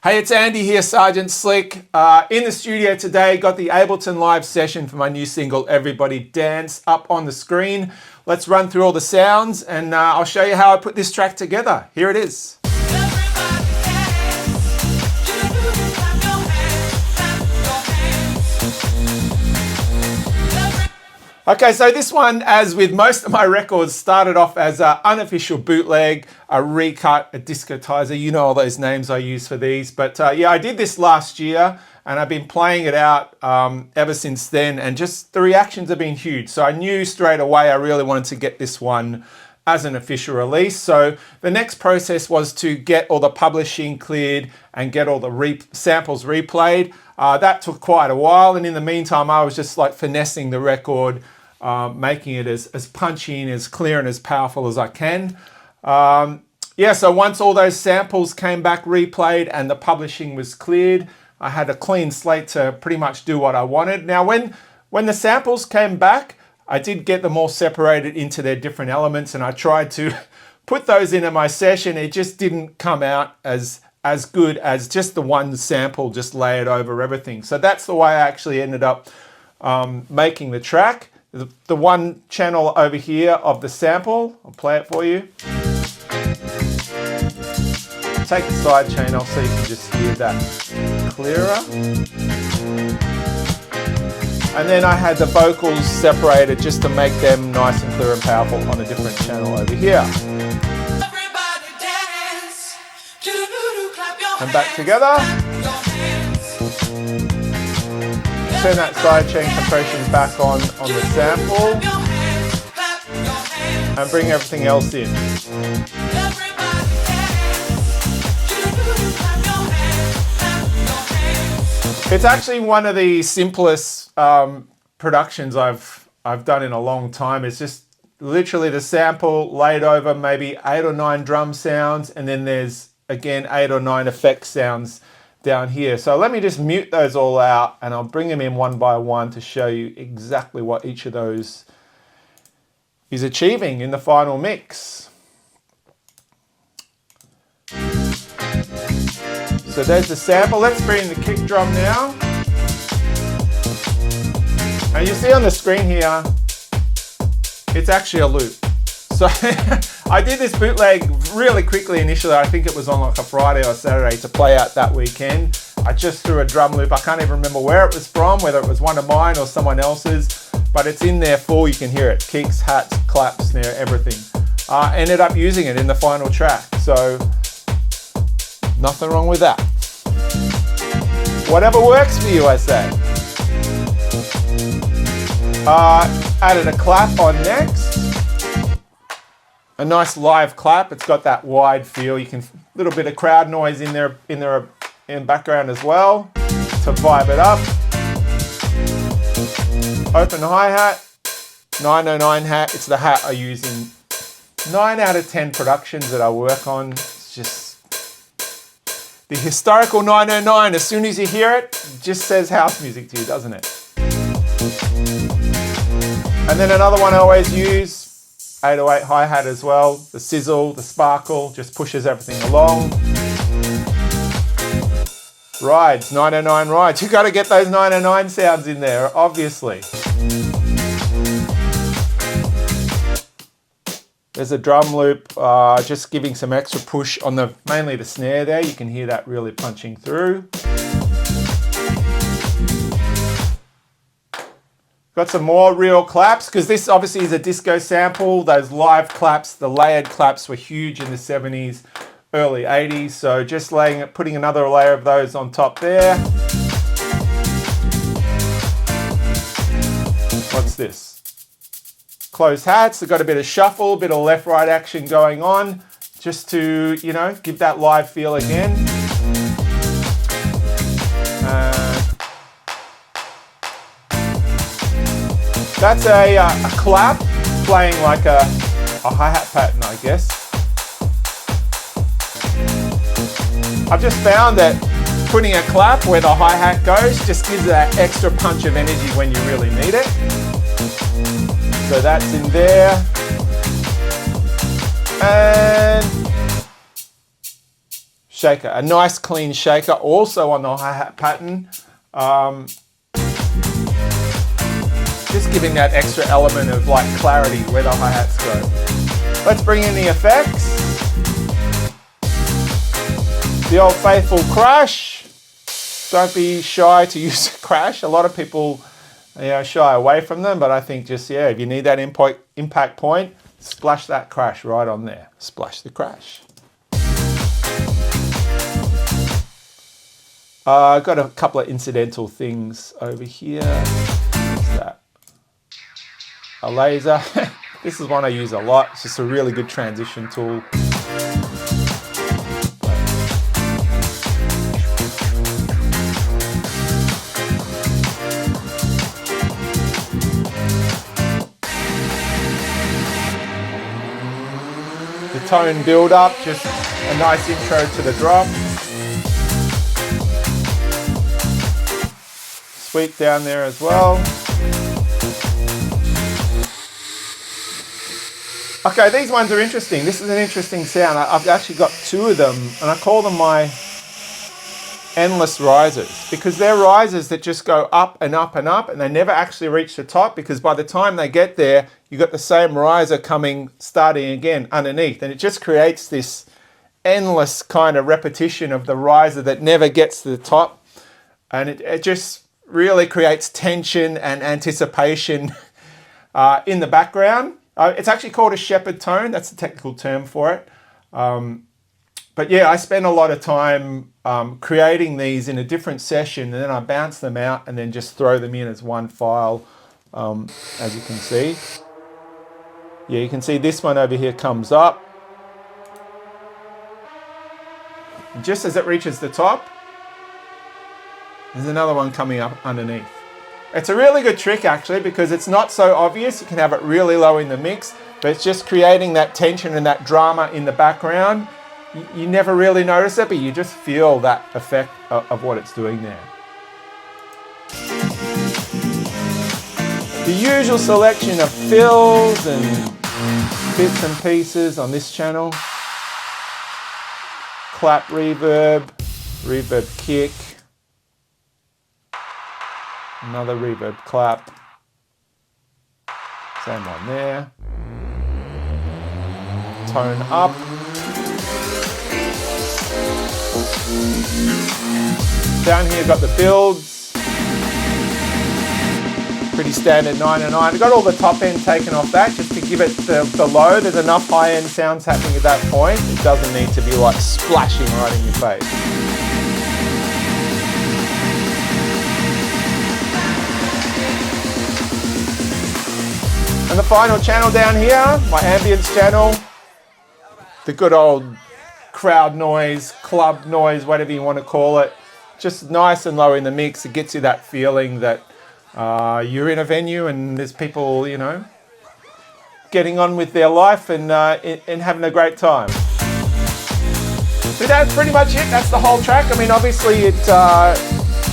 Hey, it's Andy here, Sergeant Slick. In the studio today, got the Ableton live session for my new single, Everybody Dance, up on the screen. Let's run through all the sounds and I'll show you how I put this track together. Here it is. Okay, so this one, as with most of my records, started off as an unofficial bootleg, a recut, a discotizer. You know all those names I use for these. But yeah, I did this last year and I've been playing it out ever since then, and just the reactions have been huge. So I knew straight away I really wanted to get this one as an official release. So the next process was to get all the publishing cleared and get all the samples replayed. That took quite a while, and in the meantime I was just like finessing the record, making it as punchy and as clear and as powerful as I can. Yeah, so once all those samples came back replayed and the publishing was cleared, I had a clean slate to pretty much do what I wanted. Now when the samples came back, I did get them all separated into their different elements, and I tried to put those into my session. It just didn't come out as good as just the one sample just layered over everything. So that's the way I actually ended up making the track. The one channel over here of the sample, I'll play it for you. Take the side channel so you can just hear that clearer. And then I had the vocals separated just to make them nice and clear and powerful on a different channel over here. And back together. Turn that sidechain compression back on the sample and bring everything else in. It's actually one of the simplest productions I've done in a long time. It's just literally the sample laid over maybe 8 or 9 drum sounds, and then there's again 8 or 9 effect sounds down here. So let me just mute those all out and I'll bring them in one by one to show you exactly what each of those is achieving in the final mix. So there's the sample. Let's bring in the kick drum now. And you see on the screen here, it's actually a loop. So I did this bootleg really quickly initially. I think it was on like a Friday or Saturday to play out that weekend. I just threw a drum loop. I can't even remember where it was from, whether it was one of mine or someone else's, but it's in there full. You can hear it. Kicks, hats, claps, snare, everything. Ended up using it in the final track. So nothing wrong with that. Whatever works for you, I say. Added a clap on next. A nice live clap. It's got that wide feel. You can little bit of crowd noise in there in background as well to vibe it up. Open hi-hat, 909 hat. It's the hat I use in 9 out of 10 productions that I work on. It's just the historical 909. As soon as you hear it, it just says house music to you, doesn't it? And then another one I always use, 808 hi-hat as well. The sizzle, the sparkle, just pushes everything along. Rides, 909 rides. You got to get those 909 sounds in there, obviously. There's a drum loop, just giving some extra push on mainly the snare there. You can hear that really punching through. Got some more real claps, because this obviously is a disco sample. Those live claps, the layered claps were huge in the 70s, early 80s. So just putting another layer of those on top there. What's this? Closed hats. They've got a bit of shuffle, a bit of left-right action going on, just to, you know, give that live feel again. That's a clap playing like a hi-hat pattern, I guess. I've just found that putting a clap where the hi-hat goes just gives that extra punch of energy when you really need it. So that's in there. And shaker, a nice clean shaker, also on the hi-hat pattern. Just giving that extra element of like clarity where the hi-hats go. Let's bring in the effects. The old faithful crash. Don't be shy to use a crash. A lot of people, shy away from them, but I think just, if you need that impact point, splash that crash right on there. Splash the crash. I've got a couple of incidental things over here. What's that? A laser. This is one I use a lot. It's just a really good transition tool. The tone build up, just a nice intro to the drop. Sweep down there as well. Okay, these ones are interesting. This is an interesting sound. I've actually got two of them, and I call them my endless risers, because they're risers that just go up and up and up, and they never actually reach the top, because by the time they get there, you've got the same riser starting again underneath, and it just creates this endless kind of repetition of the riser that never gets to the top, and it just really creates tension and anticipation in the background. It's actually called a shepherd tone. That's the technical term for it. But yeah, I spend a lot of time creating these in a different session, and then I bounce them out and then just throw them in as one file, as you can see. Yeah, you can see this one over here comes up. And just as it reaches the top, there's another one coming up underneath. It's a really good trick actually, because it's not so obvious. You can have it really low in the mix, but it's just creating that tension and that drama in the background. You never really notice it, but you just feel that effect of what it's doing there. The usual selection of fills and bits and pieces on this channel. Clap reverb, reverb kick. Another reverb clap. Same one there. Tone up. Down here, got the builds. Pretty standard 9 and 9. I've got all the top end taken off that just to give it the low. There's enough high end sounds happening at that point. It doesn't need to be like splashing right in your face. And the final channel down here, my ambience channel, the good old crowd noise, club noise, whatever you want to call it. Just nice and low in the mix. It gets you that feeling that you're in a venue and there's people, getting on with their life and having a great time. So that's pretty much it. That's the whole track. I mean, obviously it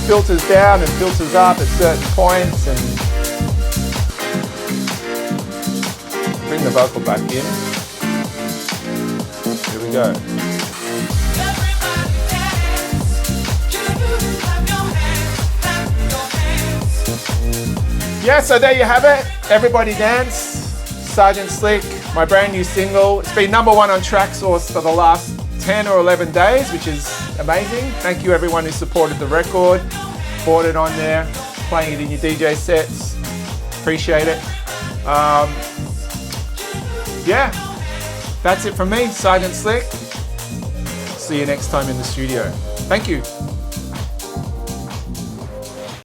filters down and filters up at certain points, and bring the vocal back in. Here we go. Yeah, so there you have it. Everybody Dance, Sergeant Slick, my brand new single. It's been #1 on Traxsource for the last 10 or 11 days, which is amazing. Thank you everyone who supported the record, bought it on there, playing it in your DJ sets. Appreciate it. Yeah, that's it from me, Sergeant Slick. See you next time in the studio. Thank you.